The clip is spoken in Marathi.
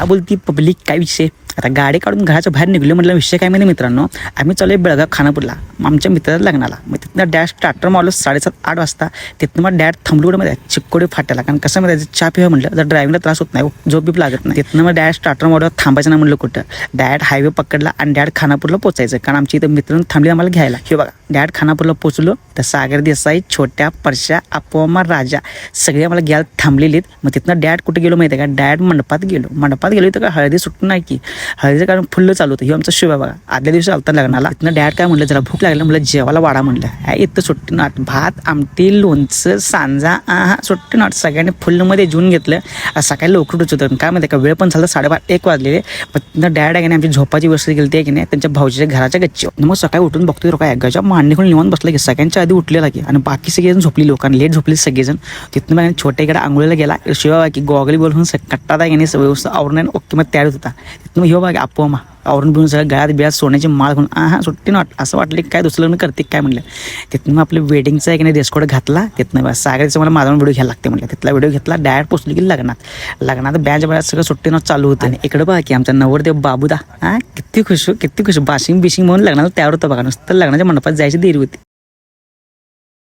काय बोलती पब्लिक, काय विषय. आता गाडी काढून घराच्या बाहेर निघलो म्हटलं. विषय काय माहिती मित्रांनो, आम्ही चालू बेळगाव खानापूरला आमच्या मित्राला लग्नाला. मग तिथनं डॅश स्टार्टर मारलो 7:30-8 वाजता. तिथनं मग डॅड थांबलो मध्ये चिक्कोडी फाट्याला, कारण कसं माहिती चहा पिवा म्हटलं जर ड्रायव्हिंगला त्रास होत नाही, झोप बीप लागत नाही. तिथनं मग डॅड स्टार्टर मारलो, थांबायचं ना म्हटलं कुठं. डॅड हायवे पकडला आणि डॅड खानापूरला पोचायचं, कारण आमची इथं मित्रांनो थांबली आम्हाला घ्यायला. हे बघा डॅड खानापूरला पोचलो तर सागर देसाई, छोट्या परशा, अपोमा, राजा सगळे आम्हाला घ्यायला थांबलेलीत. मग तिथनं डॅड कुठे गेलो माहिती आहे का, डॅड मंडपात गेलो तर का हळदी सुट्टी नाही की हळदीचं कारण फुल्ल चालू होतं. हे आमचा शिव आहे बघा, आदल्या दिवशी आलता लग्नाला. तिथनं डॅड काय म्हणलं, जरा भूक लागलं म्हणलं जेवायला वाढा म्हणलं. इथं सुट्टी नाट, भात आमटी लोणचं सांजा सुट्टी नाट सगळ्यांनी फुल्लमध्ये जेवून घेतलं. सकाळी लवकर उठत होतं, काय माहिती का वेळ पण झाला 12:30-1 वाजलेले. पण तिथं डॅड आहे की नाही आमची झोपाची व्यवस्था केली ते की नाही त्यांच्या भाऊच्या घराच्या गच्चीवर. मग सकाळी उठून बघतोय रोका एकाच्या मांडी खोल निवांत बसला की सगळ्यांच्या आधी उठलेला की, आणि बाकी सगळेजण झोपली, लोकांना लेट झोपली सगळेजण. तिथनं मग छोट्याकडे आंघोळीला गेला. शिवा की गॉगल बोलून कट्टा आहे की नाही व्यवस्था आवरण ओके मग तयार होता. तिथनं ह्यो बघा अपोमा आवरून बिळून सगळं गळ्यात बिळ्यात सोन्याची माळ घेऊन सुट्टी नॉट असं वाटलं की काय दुसरं लग्न करते काय म्हणलं. तिथनं मग आपलं वेडिंगचा आहे की नाही ड्रेस कोड घातला. तिथनं सागरचं मला माझा व्हिडिओ घ्यायला लागते म्हणलं. तिथला व्हिडिओ घेतला. डायरेक्ट पोचली की लग्नात बॅच बॅच सगळं सुट्टी नॉट चालू होतं. आणि इकडं बघा की आमचा नवरदेव बाबूदा किती खुश बाशिंग बिशिंग म्हणून लग्नाला तयार होतं बघा. नुसतं लग्नाच्या मंडपात जायची देरी होती.